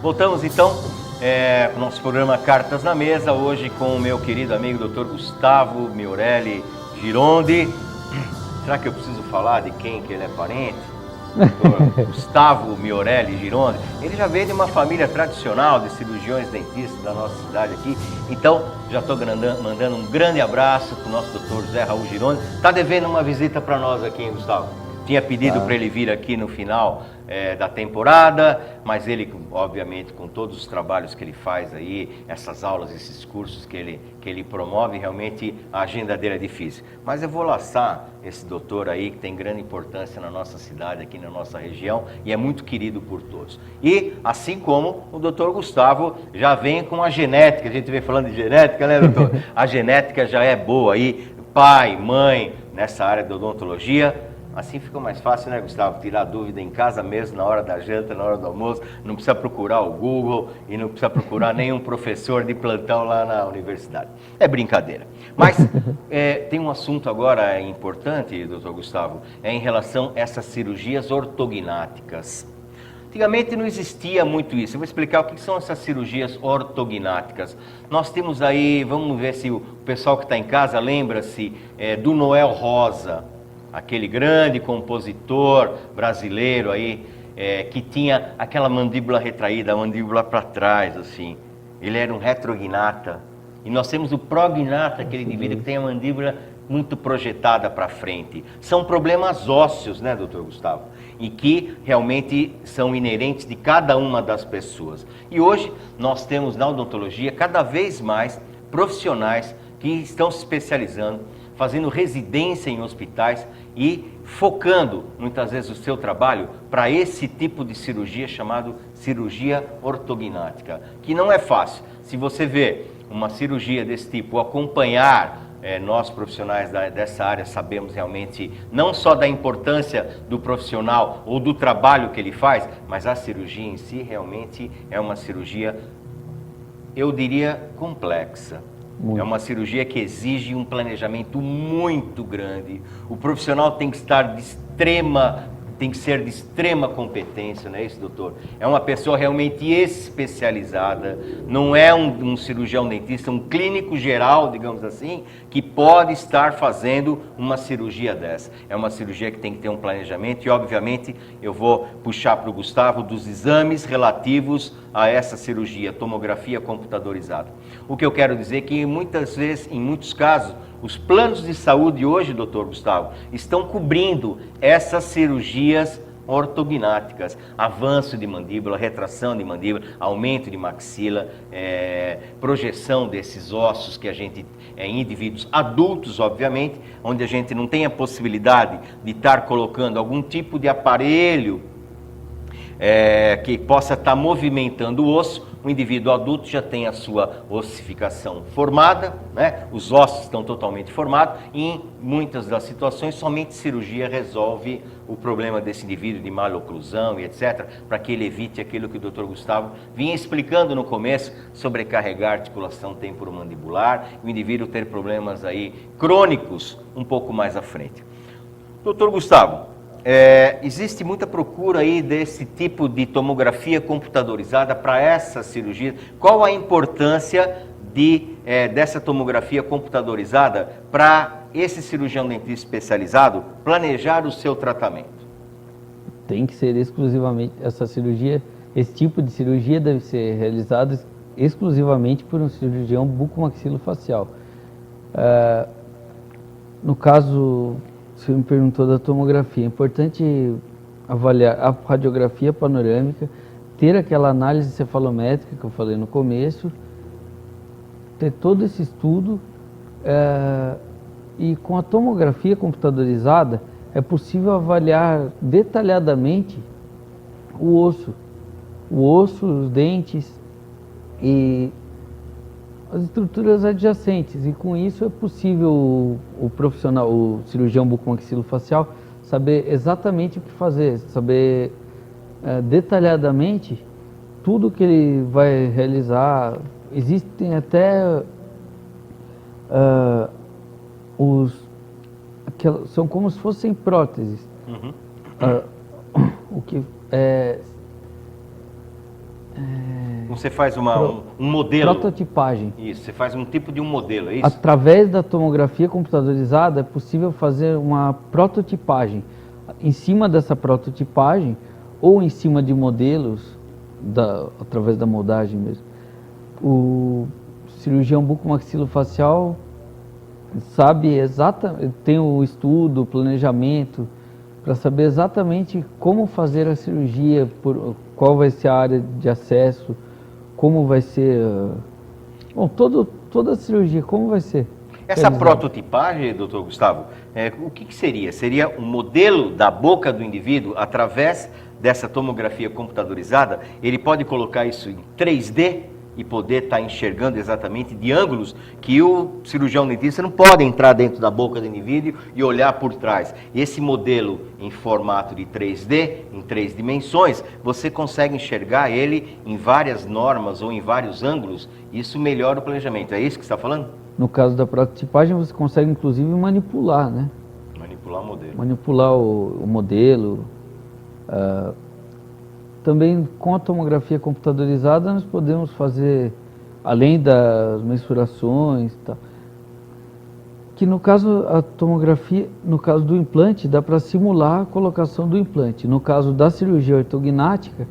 Voltamos então para o nosso programa Cartas na Mesa, hoje com o meu querido amigo Dr. Gustavo Miorelli Girondi. Será que eu preciso falar de quem que ele é parente? Dr. Gustavo Miorelli Girondi. Ele já veio de uma família tradicional de cirurgiões dentistas da nossa cidade aqui. Então, já estou mandando um grande abraço para o nosso Dr. José Raul Girondi. Está devendo uma visita para nós aqui, hein, Gustavo? Tinha pedido para ele vir aqui no final da temporada, mas ele, obviamente, com todos os trabalhos que ele faz aí, essas aulas, esses cursos que ele promove, realmente a agenda dele é difícil. Mas eu vou laçar esse doutor aí, que tem grande importância na nossa cidade, aqui na nossa região, e é muito querido por todos. E, assim como o doutor Gustavo já vem com a genética, a gente vem falando de genética, né, doutor? A genética já é boa aí, pai, mãe, nessa área da odontologia. Assim fica mais fácil, né, Gustavo? Tirar dúvida em casa mesmo, na hora da janta, na hora do almoço. Não precisa procurar o Google e não precisa procurar nenhum professor de plantão lá na universidade. É brincadeira. Mas tem um assunto agora importante, doutor Gustavo, em relação a essas cirurgias ortognáticas. Antigamente não existia muito isso. Eu vou explicar o que são essas cirurgias ortognáticas. Nós temos aí, vamos ver se o pessoal que está em casa lembra-se do Noel Rosa, aquele grande compositor brasileiro aí, que tinha aquela mandíbula retraída, a mandíbula para trás, assim. Ele era um retrognata. E nós temos o prognata, aquele indivíduo que tem a mandíbula muito projetada para frente. São problemas ósseos, né, doutor Gustavo? E que realmente são inerentes de cada uma das pessoas. E hoje nós temos na odontologia cada vez mais profissionais que estão se especializando, fazendo residência em hospitais e focando muitas vezes o seu trabalho para esse tipo de cirurgia chamado cirurgia ortognática, que não é fácil. Se você vê uma cirurgia desse tipo, acompanhar, nós profissionais dessa área sabemos realmente não só da importância do profissional ou do trabalho que ele faz, mas a cirurgia em si realmente é uma cirurgia, eu diria, complexa. Muito. É uma cirurgia que exige um planejamento muito grande. O profissional tem que ser de extrema competência, não é isso, doutor? É uma pessoa realmente especializada, não é um cirurgião dentista, um clínico geral, digamos assim, que pode estar fazendo uma cirurgia dessa. É uma cirurgia que tem que ter um planejamento e, obviamente, eu vou puxar para o Gustavo dos exames relativos a essa cirurgia, tomografia computadorizada. O que eu quero dizer é que muitas vezes, em muitos casos, os planos de saúde hoje, doutor Gustavo, estão cobrindo essas cirurgias ortognáticas, avanço de mandíbula, retração de mandíbula, aumento de maxila, projeção desses ossos que a gente, em indivíduos adultos, obviamente, onde a gente não tem a possibilidade de estar colocando algum tipo de aparelho que possa estar movimentando o osso. O indivíduo adulto já tem a sua ossificação formada, né? Os ossos estão totalmente formados e em muitas das situações somente cirurgia resolve o problema desse indivíduo de maloclusão e etc, para que ele evite aquilo que o Dr. Gustavo vinha explicando no começo, sobrecarregar a articulação temporomandibular e o indivíduo ter problemas aí crônicos um pouco mais à frente. Dr. Gustavo, existe muita procura aí desse tipo de tomografia computadorizada para essa cirurgia. Qual a importância dessa tomografia computadorizada para esse cirurgião dentista especializado planejar o seu tratamento? Tem que ser exclusivamente essa cirurgia, esse tipo de cirurgia deve ser realizado exclusivamente por um cirurgião bucomaxilofacial. No caso, você me perguntou da tomografia, é importante avaliar a radiografia panorâmica, ter aquela análise cefalométrica que eu falei no começo, ter todo esse estudo, e com a tomografia computadorizada é possível avaliar detalhadamente o osso, os dentes e as estruturas adjacentes, e com isso é possível o profissional, o cirurgião bucomaxilofacial, saber exatamente o que fazer, saber detalhadamente tudo que ele vai realizar. Existem até são como se fossem próteses. O que Você faz um modelo. Prototipagem. Isso, você faz um tipo de um modelo, é isso? Através da tomografia computadorizada é possível fazer uma prototipagem. Em cima dessa prototipagem, ou em cima de modelos, através da moldagem mesmo, o cirurgião bucomaxilofacial sabe exatamente, tem o estudo, o planejamento, para saber exatamente como fazer a cirurgia, qual vai ser a área de acesso, como vai ser, bom, toda a cirurgia, como vai ser. Essa prototipagem, doutor Gustavo, o que seria? Seria um modelo da boca do indivíduo através dessa tomografia computadorizada? Ele pode colocar isso em 3D e poder estar enxergando exatamente de ângulos que o cirurgião dentista não pode entrar dentro da boca do indivíduo e olhar por trás. Esse modelo em formato de 3D, em 3 dimensões, você consegue enxergar ele em várias normas ou em vários ângulos. Isso melhora o planejamento. É isso que você está falando? No caso da prototipagem, você consegue inclusive manipular, né? Manipular o modelo. Manipular o modelo. Também com a tomografia computadorizada nós podemos fazer, além das mensurações e tal, que no caso a tomografia, no caso do implante, dá para simular a colocação do implante. No caso da cirurgia ortognática,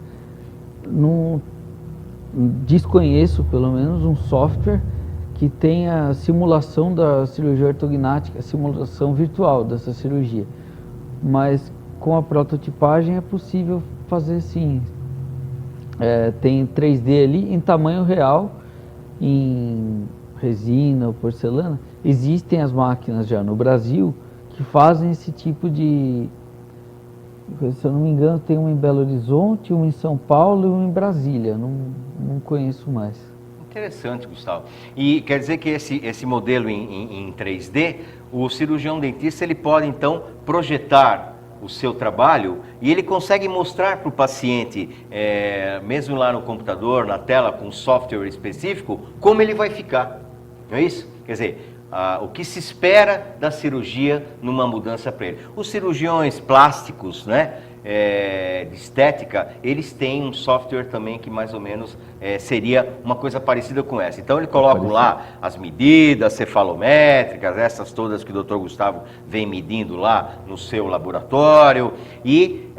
desconheço pelo menos um software que tenha a simulação da cirurgia ortognática, a simulação virtual dessa cirurgia. Mas com a prototipagem é possível fazer sim. Tem 3D ali em tamanho real, em resina ou porcelana. Existem as máquinas já no Brasil que fazem esse tipo de... Se eu não me engano, tem uma em Belo Horizonte, uma em São Paulo e uma em Brasília. Não conheço mais. Interessante, Gustavo. E quer dizer que esse modelo em 3D, o cirurgião dentista ele pode então projetar o seu trabalho e ele consegue mostrar para o paciente, mesmo lá no computador, na tela, com software específico, como ele vai ficar. Não é isso? Quer dizer, o que se espera da cirurgia numa mudança para ele. Os cirurgiões plásticos, né, de estética, eles têm um software também que mais ou menos seria uma coisa parecida com essa. Então ele coloca lá as medidas cefalométricas, essas todas que o Dr. Gustavo vem medindo lá no seu laboratório, e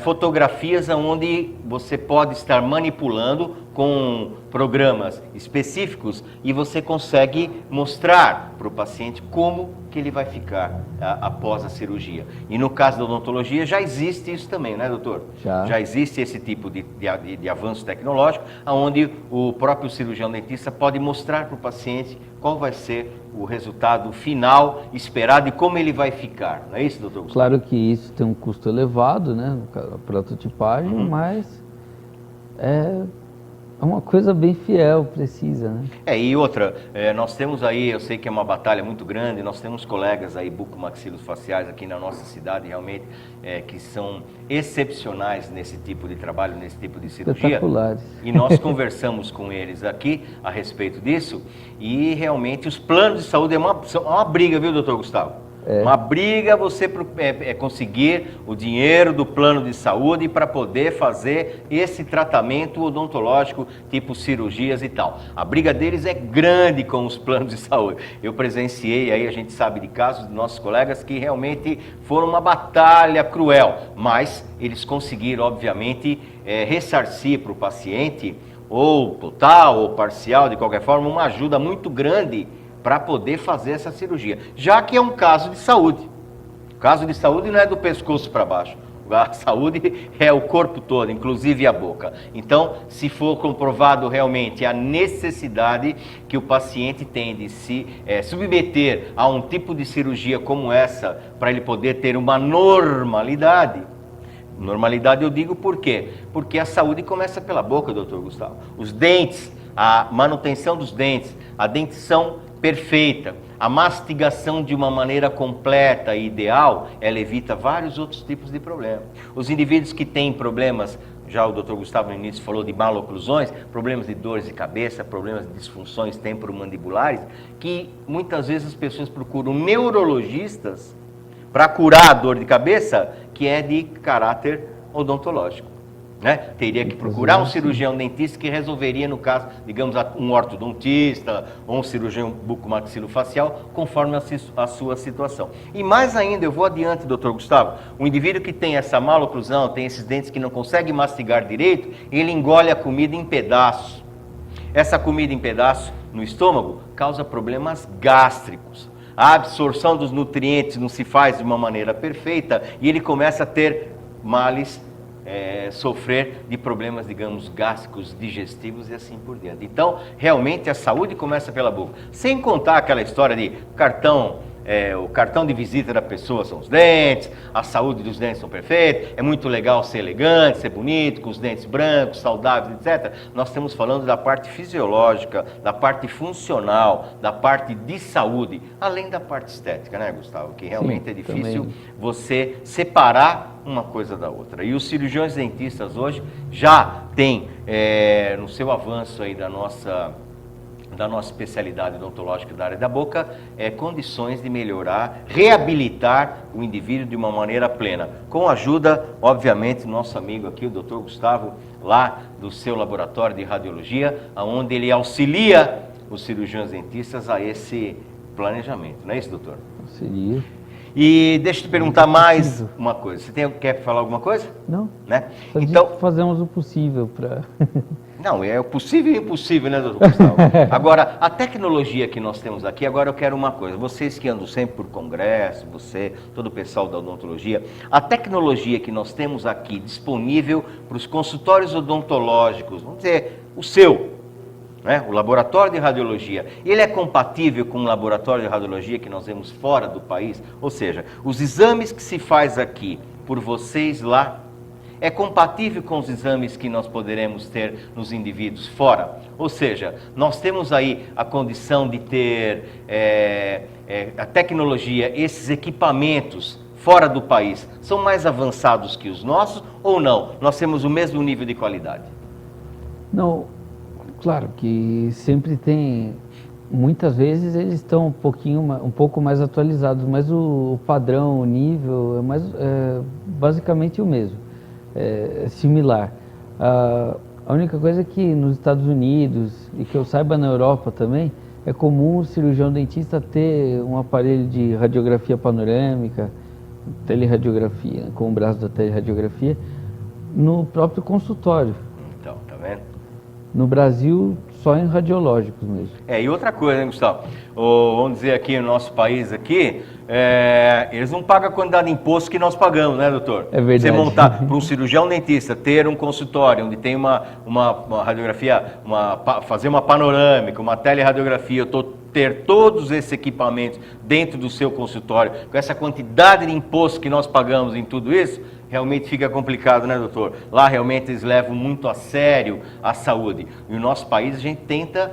fotografias onde você pode estar manipulando com programas específicos e você consegue mostrar para o paciente como que ele vai ficar após a cirurgia. E no caso da odontologia já existe isso também, né, doutor? Já existe esse tipo de avanço tecnológico, onde o próprio cirurgião dentista pode mostrar para o paciente qual vai ser o resultado final esperado e como ele vai ficar. Não é isso, doutor Gustavo? Claro que isso tem um custo elevado, né, a prototipagem, mas é uma coisa bem fiel, precisa, né? E outra, nós temos aí, eu sei que é uma batalha muito grande, nós temos colegas aí bucomaxilofaciais aqui na nossa cidade, realmente, que são excepcionais nesse tipo de trabalho, nesse tipo de cirurgia. Espetaculares. E nós conversamos com eles aqui a respeito disso, e realmente os planos de saúde são uma briga, viu, doutor Gustavo? Uma briga você conseguir o dinheiro do plano de saúde para poder fazer esse tratamento odontológico, tipo cirurgias e tal. A briga deles é grande com os planos de saúde. Eu presenciei, aí a gente sabe de casos de nossos colegas que realmente foram uma batalha cruel, mas eles conseguiram, obviamente, ressarcir para o paciente, ou total ou parcial, de qualquer forma, uma ajuda muito grande para poder fazer essa cirurgia, já que é um caso de saúde. O caso de saúde não é do pescoço para baixo, a saúde é o corpo todo, inclusive a boca. Então, se for comprovado realmente a necessidade que o paciente tem de se submeter a um tipo de cirurgia como essa, para ele poder ter uma normalidade. Normalidade eu digo por quê? Porque a saúde começa pela boca, doutor Gustavo. Os dentes, a manutenção dos dentes, a dentição perfeita, a mastigação de uma maneira completa e ideal, ela evita vários outros tipos de problemas. Os indivíduos que têm problemas, já o Dr. Gustavo no início falou de maloclusões, problemas de dores de cabeça, problemas de disfunções temporomandibulares, que muitas vezes as pessoas procuram neurologistas para curar a dor de cabeça, que é de caráter odontológico. né? Teria que procurar um cirurgião dentista que resolveria, no caso, digamos, um ortodontista ou um cirurgião bucomaxilofacial, conforme a sua situação. E mais ainda, eu vou adiante, doutor Gustavo, o indivíduo que tem essa maloclusão, tem esses dentes que não consegue mastigar direito, ele engole a comida em pedaços. Essa comida em pedaços no estômago causa problemas gástricos. A absorção dos nutrientes não se faz de uma maneira perfeita e ele começa a ter males, sofrer de problemas, digamos, gástricos, digestivos e assim por diante. Então, realmente a saúde começa pela boca. Sem contar aquela história de o cartão de visita da pessoa são os dentes, a saúde dos dentes são perfeitos, é muito legal ser elegante, ser bonito, com os dentes brancos, saudáveis, etc. Nós estamos falando da parte fisiológica, da parte funcional, da parte de saúde, além da parte estética, né, Gustavo? Que realmente sim, é difícil também você separar uma coisa da outra. E os cirurgiões dentistas hoje já têm, no seu avanço aí da nossa especialidade odontológica da área da boca, condições de melhorar, reabilitar o indivíduo de uma maneira plena, com a ajuda, obviamente, do nosso amigo aqui, o Dr. Gustavo, lá do seu laboratório de radiologia, onde ele auxilia os cirurgiões dentistas a esse planejamento, não é isso, doutor? Auxilia. E deixa eu te perguntar mais uma coisa. Você quer falar alguma coisa? Não. Né? Então fazemos o possível para... Não, é o possível e impossível, né, doutor Gustavo? Agora, a tecnologia que nós temos aqui, agora eu quero uma coisa. Vocês que andam sempre por congresso, você, todo o pessoal da odontologia, a tecnologia que nós temos aqui disponível para os consultórios odontológicos, vamos dizer, o seu, né, o laboratório de radiologia, ele é compatível com o laboratório de radiologia que nós vemos fora do país? Ou seja, os exames que se faz aqui por vocês lá, é compatível com os exames que nós poderemos ter nos indivíduos fora? Ou seja, nós temos aí a condição de ter a tecnologia, esses equipamentos fora do país, são mais avançados que os nossos ou não? Nós temos o mesmo nível de qualidade? Não, claro que sempre tem, muitas vezes eles estão um pouco mais atualizados, mas o padrão, o nível é basicamente o mesmo. Similar. A única coisa é que nos Estados Unidos, e que eu saiba na Europa também, é comum o cirurgião dentista ter um aparelho de radiografia panorâmica, teleradiografia, com o braço da teleradiografia, no próprio consultório. Então, tá vendo? No Brasil, só em radiológicos mesmo. E outra coisa, né, Gustavo? Vamos dizer aqui no nosso país aqui, eles não pagam a quantidade de imposto que nós pagamos, né, doutor? É verdade. Você montar para um cirurgião dentista, ter um consultório onde tem uma radiografia, fazer uma panorâmica, uma teleradiografia, ter todos esses equipamentos dentro do seu consultório, com essa quantidade de imposto que nós pagamos em tudo isso, realmente fica complicado, né, doutor? Lá realmente eles levam muito a sério a saúde. E no nosso país a gente tenta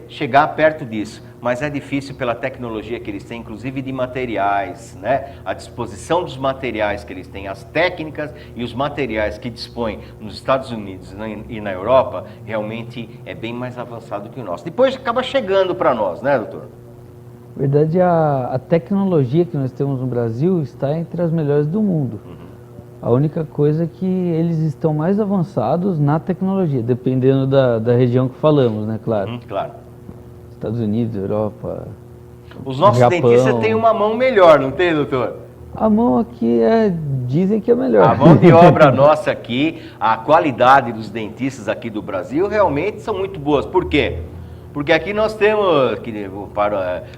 chegar perto disso, mas é difícil pela tecnologia que eles têm, inclusive de materiais, né? A disposição dos materiais que eles têm, as técnicas e os materiais que dispõem nos Estados Unidos e na Europa, realmente é bem mais avançado que o nosso. Depois acaba chegando para nós, né, doutor? Na verdade, a tecnologia que nós temos no Brasil está entre as melhores do mundo. A única coisa é que eles estão mais avançados na tecnologia, dependendo da região que falamos, né, claro. Claro. Estados Unidos, Europa, os nossos Japão. dentistas têm uma mão melhor, não tem, doutor? A mão aqui dizem que é melhor. A mão de obra nossa aqui, a qualidade dos dentistas aqui do Brasil realmente são muito boas. Por quê? Porque aqui nós temos,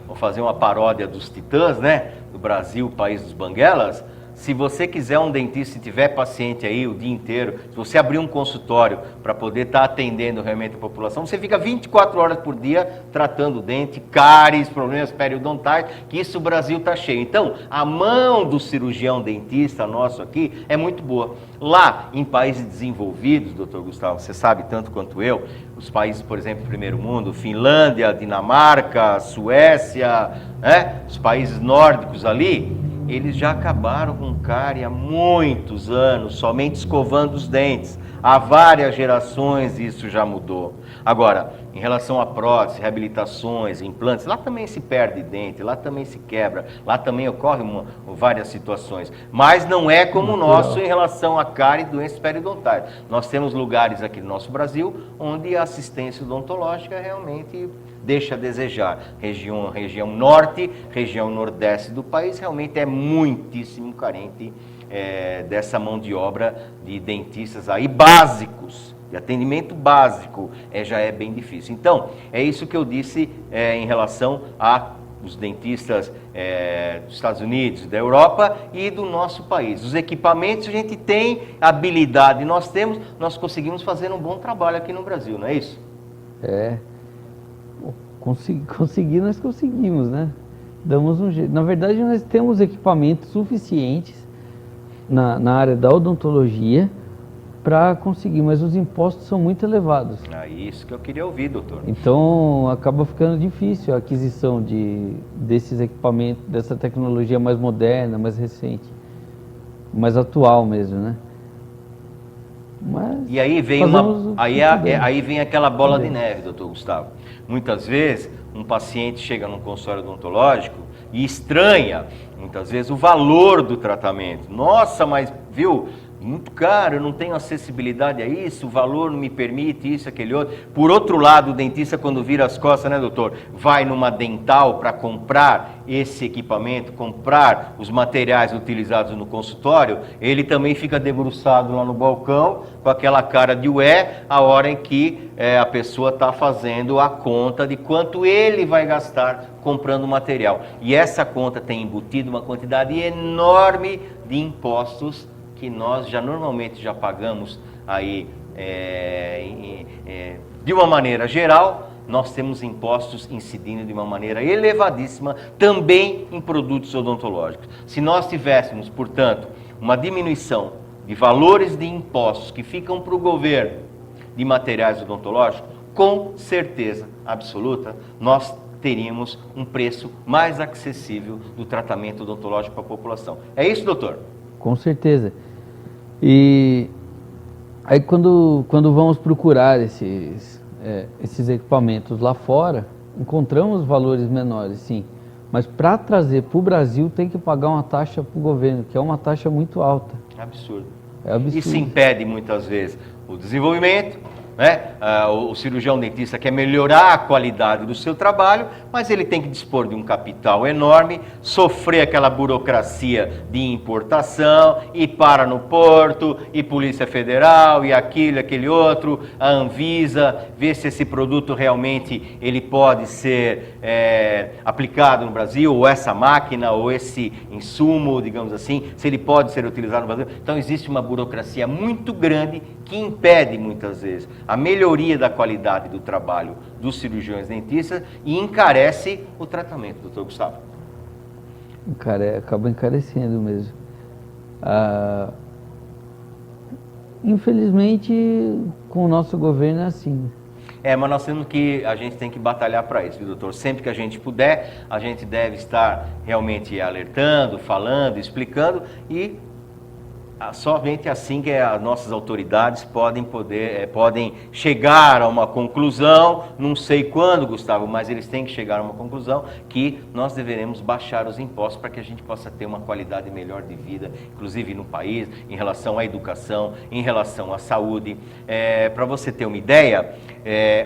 vou fazer uma paródia dos Titãs, né? Do Brasil, país dos Banguelas. Se você quiser um dentista e tiver paciente aí o dia inteiro, se você abrir um consultório para poder estar atendendo realmente a população, você fica 24 horas por dia tratando dente, cáries, problemas periodontais, que isso o Brasil está cheio. Então, a mão do cirurgião dentista nosso aqui é muito boa. Lá, em países desenvolvidos, doutor Gustavo, você sabe tanto quanto eu, os países, por exemplo, do primeiro mundo, Finlândia, Dinamarca, Suécia, né? Os países nórdicos ali, eles já acabaram com cárie há muitos anos, somente escovando os dentes. Há várias gerações isso já mudou. Agora, em relação a prótese, reabilitações, implantes, lá também se perde dente, lá também se quebra, lá também ocorrem várias situações. Mas não é como o nosso em relação a cárie e doenças periodontais. Nós temos lugares aqui no nosso Brasil onde a assistência odontológica realmente deixa a desejar. Região norte, região nordeste do país realmente é muitíssimo carente dessa mão de obra de dentistas aí básicos, de atendimento básico, já é bem difícil. Então, é isso que eu disse em relação a os dentistas dos Estados Unidos, da Europa e do nosso país. Os equipamentos a gente tem, habilidade nós temos, nós conseguimos fazer um bom trabalho aqui no Brasil, não é isso? Conseguir nós conseguimos, né? Damos um jeito. Na verdade, nós temos equipamentos suficientes na área da odontologia para conseguir, mas os impostos são muito elevados. Isso que eu queria ouvir, doutor. Então, acaba ficando difícil a aquisição desses equipamentos, dessa tecnologia mais moderna, mais recente, mais atual mesmo, né? Mas e aí vem aí vem aquela bola de neve, doutor Gustavo. Muitas vezes, um paciente chega num consultório odontológico e estranha, muitas vezes, o valor do tratamento. Nossa, mas, viu, muito caro, eu não tenho acessibilidade a isso, o valor não me permite isso, aquele outro. Por outro lado, o dentista, quando vira as costas, né, doutor, vai numa dental para comprar esse equipamento, comprar os materiais utilizados no consultório, ele também fica debruçado lá no balcão, com aquela cara de ué, a hora em que a pessoa está fazendo a conta de quanto ele vai gastar comprando o material. E essa conta tem embutido uma quantidade enorme de impostos que nós normalmente já pagamos aí de uma maneira geral. Nós temos impostos incidindo de uma maneira elevadíssima também em produtos odontológicos. Se nós tivéssemos, portanto, uma diminuição de valores de impostos que ficam para o governo de materiais odontológicos, com certeza absoluta, nós teríamos um preço mais acessível do tratamento odontológico para a população. É isso, doutor? Com certeza. E aí quando vamos procurar esses equipamentos lá fora, encontramos valores menores, sim. Mas para trazer para o Brasil tem que pagar uma taxa para o governo, que é uma taxa muito alta. Absurdo. É absurdo. Isso impede muitas vezes o desenvolvimento, né? O cirurgião dentista quer melhorar a qualidade do seu trabalho, mas ele tem que dispor de um capital enorme, sofrer aquela burocracia de importação, e para no porto, e Polícia Federal, e aquilo, aquele outro, a Anvisa, ver se esse produto realmente ele pode ser aplicado no Brasil, ou essa máquina, ou esse insumo, digamos assim, se ele pode ser utilizado no Brasil. Então existe uma burocracia muito grande que impede muitas vezes a melhoria da qualidade do trabalho dos cirurgiões dentistas e encarece o tratamento, doutor Gustavo. Acaba encarecendo mesmo. Infelizmente, com o nosso governo é assim. Mas nós temos a gente tem que batalhar para isso, viu, doutor? Sempre que a gente puder, a gente deve estar realmente alertando, falando, explicando, e somente assim que as nossas autoridades podem chegar a uma conclusão, não sei quando, Gustavo, mas eles têm que chegar a uma conclusão que nós deveremos baixar os impostos para que a gente possa ter uma qualidade melhor de vida, inclusive no país, em relação à educação, em relação à saúde. Para você ter uma ideia,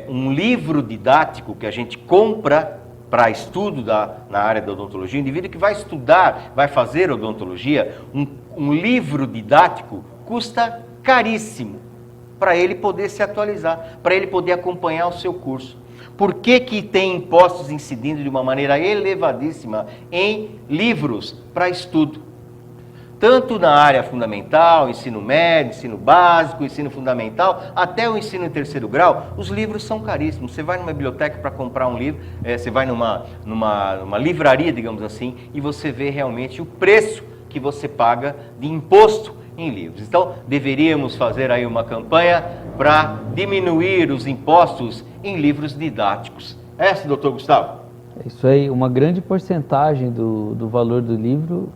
um livro didático que a gente compra para estudo na área da odontologia, o indivíduo que vai estudar, vai fazer odontologia, um livro didático custa caríssimo para ele poder se atualizar, para ele poder acompanhar o seu curso. Por que tem impostos incidindo de uma maneira elevadíssima em livros para estudo? Tanto na área fundamental, ensino médio, ensino básico, ensino fundamental, até o ensino em terceiro grau, os livros são caríssimos. Você vai numa biblioteca para comprar um livro, você vai numa livraria, digamos assim, e você vê realmente o preço que você paga de imposto em livros. Então, deveríamos fazer aí uma campanha para diminuir os impostos em livros didáticos. É isso, doutor Gustavo? É isso aí, uma grande porcentagem do valor do livro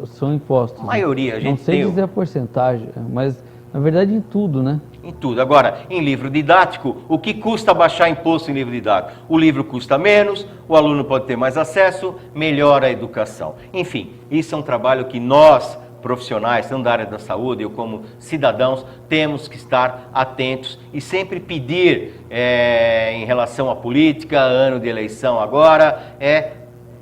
são impostos. A maioria, a gente não sei tem... dizer a porcentagem, mas Na verdade, em tudo, né? Em tudo. Agora, em livro didático, o que custa baixar imposto em livro didático? O livro custa menos, o aluno pode ter mais acesso, melhora a educação. Enfim, isso é um trabalho que nós, profissionais, tanto da área da saúde, eu como cidadãos, temos que estar atentos e sempre pedir, em relação à política, ano de eleição agora,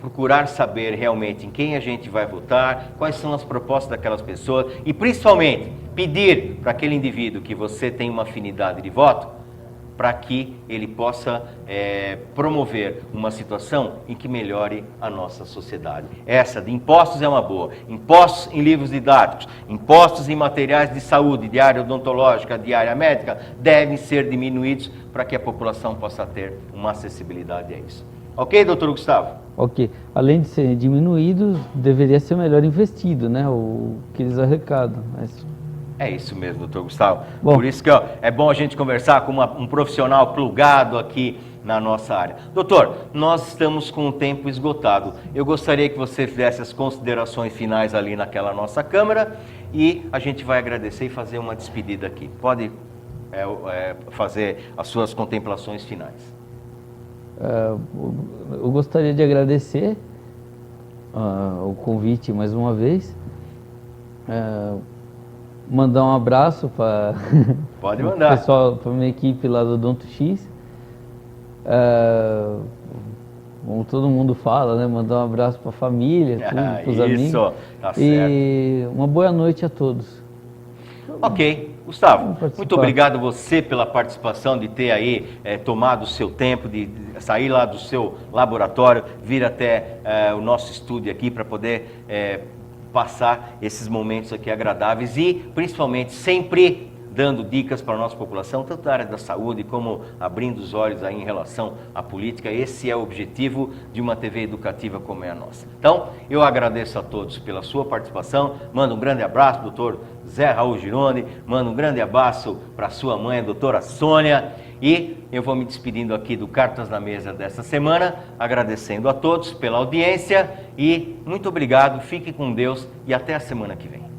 procurar saber realmente em quem a gente vai votar, quais são as propostas daquelas pessoas e principalmente pedir para aquele indivíduo que você tem uma afinidade de voto, para que ele possa promover uma situação em que melhore a nossa sociedade. Essa de impostos é uma boa. Impostos em livros didáticos, impostos em materiais de saúde, de área odontológica, de área médica, devem ser diminuídos para que a população possa ter uma acessibilidade a isso. Ok, doutor Gustavo? Ok. Além de serem diminuídos, deveria ser melhor investido, né? O que eles arrecadam. Mas... É isso mesmo, doutor Gustavo. Bom. Por isso que é bom a gente conversar com um profissional plugado aqui na nossa área. Doutor, nós estamos com o tempo esgotado. Eu gostaria que você fizesse as considerações finais ali naquela nossa câmera e a gente vai agradecer e fazer uma despedida aqui. Pode fazer as suas contemplações finais. Eu gostaria de agradecer o convite mais uma vez, mandar um abraço para Pode mandar. pessoal, para minha equipe lá do Odonto X, como todo mundo fala, né? Mandar um abraço para a família, para os amigos. Isso, tá certo. E uma boa noite a todos. Ok. Gustavo, muito obrigado você pela participação, de ter aí tomado o seu tempo, de sair lá do seu laboratório, vir até o nosso estúdio aqui para poder passar esses momentos aqui agradáveis e principalmente sempre dando dicas para a nossa população, tanto da área da saúde como abrindo os olhos aí em relação à política. Esse é o objetivo de uma TV educativa como é a nossa. Então, eu agradeço a todos pela sua participação, mando um grande abraço, doutor Zé Raul Gironde, mando um grande abraço para a sua mãe, a doutora Sônia, e eu vou me despedindo aqui do Cartas na Mesa dessa semana, agradecendo a todos pela audiência e muito obrigado, fique com Deus e até a semana que vem.